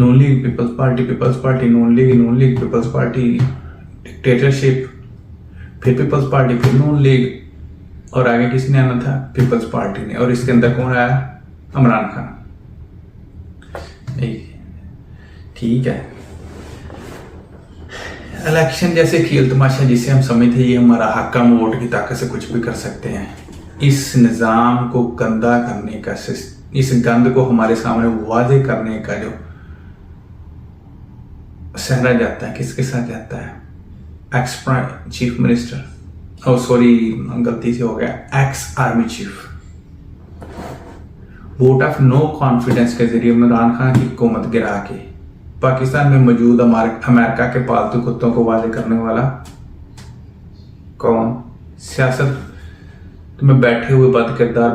نون league Peoples party نون league Peoples party, dictatorship, پھر Peoples party, پھر نون league, اور آگے کس نے آنا تھا؟ پیپلز پارٹی نے. اور اس کے اندر کون آیا؟ عمران خان. ٹھیک ہے. الیکشن جیسے کھیل تماشا جسے ہم سمجھتے ہیں یہ ہمارا حق ہے، ہم ووٹ کی طاقت سے کچھ بھی کر سکتے ہیں. اس نظام کو گندا کرنے کا، اس گند کو ہمارے سامنے واضح کرنے کا جو سہرا جاتا ہے، کس کے ساتھ جاتا ہے؟ ایکس چیف منسٹر، غلطی سے ہو گیا، ex army chief. Vote of no confidence کے ذریعے عمران خان کی حکومت گرا کے پاکستان میں موجود امریکہ کے پالتو کتوں کو واضح کرنے والا کون؟ سیاست میں بیٹھے ہوئے بد کردار،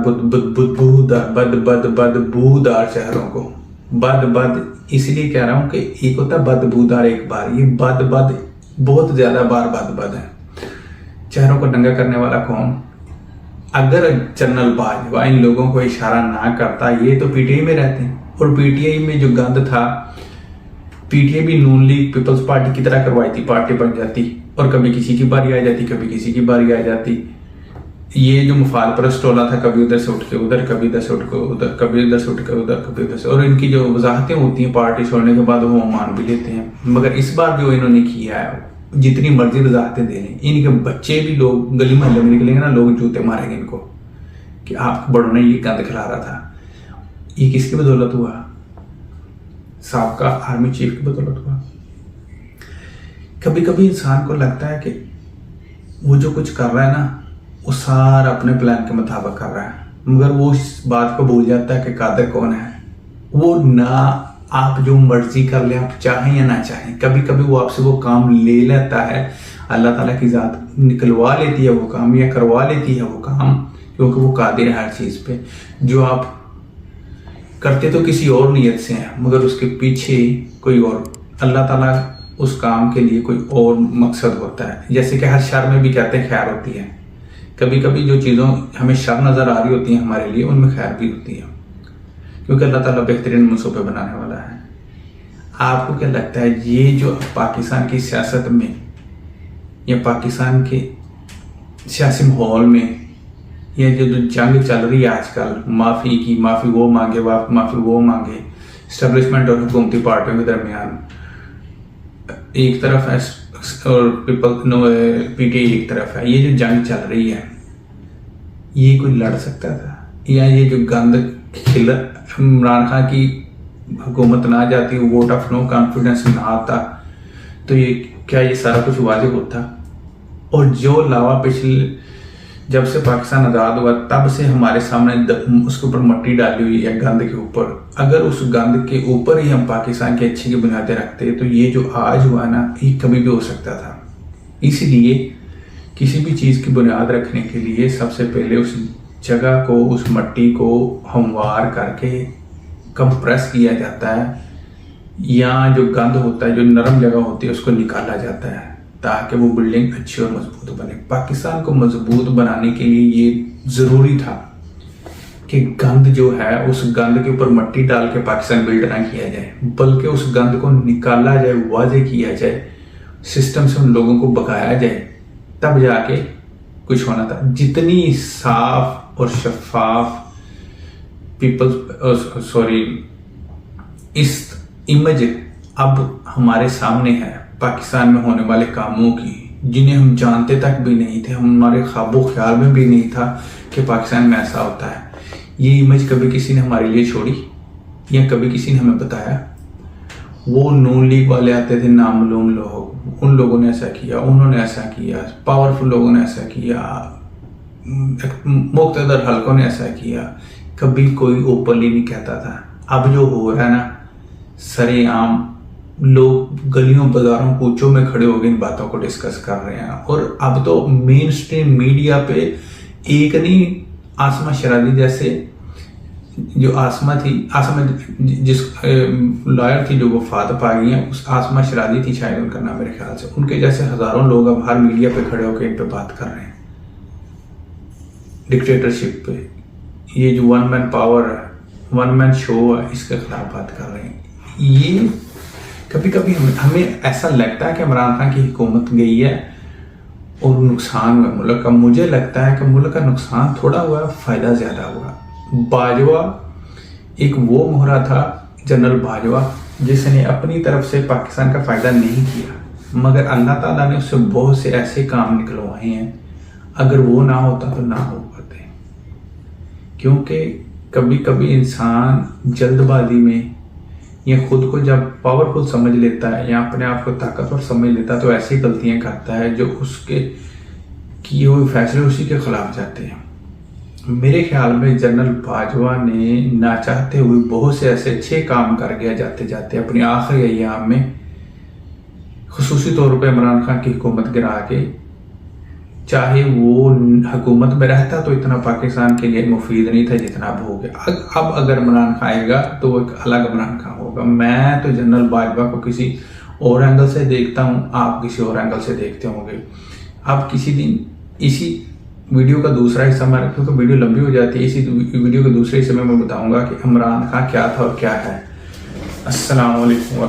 بدبودار چہروں کو. بد اس لیے کہہ رہا ہوں کہ ایک ہوتا ہے بدبودار ایک بار، یہ بد بہت زیادہ بار بد ہے. چہروں کو ننگا کرنے والا کون؟ اگر جنرل باجوہ ان لوگوں کو اشارہ نہ کرتا، یہ تو پی ٹی آئی میں رہتے ہیں، اور پی ٹی آئی میں جو گند تھا، پی ٹی آئی بھی نون لیگ پیپلز پارٹی کی طرح کروائی تھی، پارٹی بن جاتی اور کبھی کسی کی باری آ جاتی، کبھی کسی کی باری آ جاتی. یہ جو مفاد پرست ٹولہ تھا، کبھی ادھر سے اٹھ کے ادھر، کبھی ادھر سے اٹھ کے ادھر، کبھی ادھر سے اٹھ کے ادھر، کبھی ادھر سے. اور ان کی جو وضاحتیں ہوتی ہیں پارٹی چھوڑنے کے بعد وہ مان بھی لیتے ہیں. مگر اس بار جو انہوں نے کیا ہے، جتنی مرضی وضاحتیں دے لیں، ان کے بچے بھی، لوگ گلی محلے میں نکلیں گے نا، لوگ جوتے ماریں گے ان کو کہ آپ بڑوں نے یہ گند کھلا رہا تھا. یہ کس کی بدولت ہوا؟ سابقہ آرمی چیف کی بدولت ہوا. کبھی کبھی انسان کو لگتا ہے کہ وہ جو کچھ کر رہا ہے نا، وہ سارا اپنے پلان کے مطابق کر رہا ہے، مگر وہ اس بات کو بھول جاتا ہے کہ قادر کون ہے. وہ نہ آپ جو مرضی کر لیں، آپ چاہیں یا نہ چاہیں، کبھی کبھی وہ آپ سے وہ کام لے لیتا ہے. اللہ تعالیٰ کی ذات نکلوا لیتی ہے وہ کام، یا کروا لیتی ہے وہ کام، کیونکہ وہ قادر ہے ہر چیز پہ. جو آپ کرتے تو کسی اور نیت سے ہیں، مگر اس کے پیچھے کوئی اور، اللہ تعالیٰ اس کام کے لیے کوئی اور مقصد ہوتا ہے. جیسے کہ ہر شر میں بھی کہتے ہیں خیر ہوتی ہے. کبھی کبھی جو چیزوں ہمیں شر نظر آ رہی ہوتی ہیں ہمارے لیے، ان میں خیر بھی ہوتی ہے، کیونکہ اللہ تعالیٰ بہترین منصوبے بنانے والا ہے. آپ کو کیا لگتا ہے یہ جو پاکستان کی سیاست میں یا پاکستان کے سیاسی ماحول میں یہ جو جنگ چل رہی ہے آج کل، معافی وہ مانگے، معافی وہ مانگے، اسٹیبلشمنٹ اور حکومتی پارٹیوں کے درمیان ایک طرف ہے اور پی ٹی آئی ایک طرف ہے، یہ جو جنگ چل رہی ہے، یہ کوئی لڑ سکتا تھا؟ یا یہ جو گند عمران خان کی حکومت نہ جاتی، ووٹ آف نو کانفیڈنس نہ آتا، تو یہ کیا یہ سارا کچھ واضح ہوتا؟ اور جو لاوا پچھلے جب سے پاکستان آزاد ہوا تب سے ہمارے سامنے اس کے اوپر مٹی ڈالی ہوئی ہے، گند کے اوپر. اگر اس گند کے اوپر ہی ہم پاکستان کی اچھی کی بنیادیں رکھتے تو یہ جو آج ہوا نا، یہ کبھی بھی ہو سکتا تھا. اسی لیے کسی بھی چیز کی بنیاد رکھنے کے لیے سب سے پہلے اس جگہ کو، اس مٹی کو ہموار کر کے کمپریس کیا جاتا ہے، یا جو گند ہوتا ہے، جو نرم جگہ ہوتی ہے، اس کو نکالا جاتا ہے تاکہ وہ بلڈنگ اچھی اور مضبوط بنے. پاکستان کو مضبوط بنانے کے لیے یہ ضروری تھا کہ گند جو ہے، اس گند کے اوپر مٹی ڈال کے پاکستان بلڈ نہ کیا جائے، بلکہ اس گند کو نکالا جائے، واضح کیا جائے، سسٹم سے ان لوگوں کو بگایا جائے، تب جا کے کچھ ہونا تھا. جتنی صاف اور شفاف اس امیج اب ہمارے سامنے ہے پاکستان میں ہونے والے کاموں کی، جنہیں ہم جانتے تک بھی نہیں تھے، ہمارے خواب و خیال میں بھی نہیں تھا کہ پاکستان میں ایسا ہوتا ہے. یہ امیج کبھی کسی نے ہمارے لیے چھوڑی یا کبھی کسی نے ہمیں بتایا؟ وہ نون لیگ والے آتے تھے، نامعلوم لوگ، ان لوگوں نے ایسا کیا، انہوں نے ایسا کیا، پاورفل لوگوں نے ایسا کیا، مقتدر حلقوں نے ایسا کیا، کبھی کوئی اوپنلی نہیں کہتا تھا. اب جو ہو رہا ہے نا، سرے عام لوگ گلیوں بازاروں کوچوں میں کھڑے ہو کے ان باتوں کو ڈسکس کر رہے ہیں. اور اب تو مین سٹریم میڈیا پہ ایک نہیں، آسمہ شرادی جیسے، جو آسمہ جس لائر تھی جو وفات پا گئی ہیں، اس آسمہ شرادی تھی شاید ان کا نام میرے خیال سے، ان کے جیسے ہزاروں لوگ اب ہر میڈیا پہ کھڑے ہو کے ان پہ بات کر رہے ہیں، ڈکٹیٹرشپ پہ. یہ جو ون مین پاور ہے، ون مین شو ہے، اس کے خلاف بات کر رہے ہیں. یہ کبھی کبھی ہمیں ایسا لگتا ہے کہ عمران خان کی حکومت گئی ہے اور نقصان ہوا ملک کا. مجھے لگتا ہے کہ ملک کا نقصان تھوڑا ہوا، فائدہ زیادہ ہوا. باجوہ ایک وہ مہرا تھا، جنرل باجوہ، جس نے اپنی طرف سے پاکستان کا فائدہ نہیں کیا، مگر اللہ تعالیٰ نے اس سے بہت سے ایسے کام نکلوائے ہیں، اگر وہ نہ ہوتا تو نہ ہو پاتے. کیونکہ کبھی کبھی انسان جلد بازی میں یا خود کو جب پاورفل سمجھ لیتا ہے یا اپنے آپ کو طاقتور سمجھ لیتا ہے تو ایسی غلطیاں کرتا ہے جو اس کے کیے ہوئے فیصلے اسی کے خلاف جاتے ہیں. میرے خیال میں جنرل باجوہ نے نہ چاہتے ہوئے بہت سے ایسے اچھے کام کر گیا جاتے جاتے اپنی آخری ایام میں، خصوصی طور پہ عمران خان کی حکومت گرا کے. چاہے وہ حکومت میں رہتا تو اتنا پاکستان کے لیے مفید نہیں تھا جتنا اب ہو گیا. اب اگر عمران خان آئے گا تو وہ ایک الگ عمران خان ہوگا. میں تو جنرل باجوہ کو کسی اور اینگل سے دیکھتا ہوں، آپ کسی اور اینگل سے دیکھتے ہوں گے. اب کسی دن اسی ویڈیو کا دوسرا حصہ میں، کیونکہ ویڈیو لمبی ہو جاتی ہے، اسی ویڈیو کے دوسرے حصے میں بتاؤں گا کہ عمران خان کیا تھا اور کیا ہے. السلام علیکم.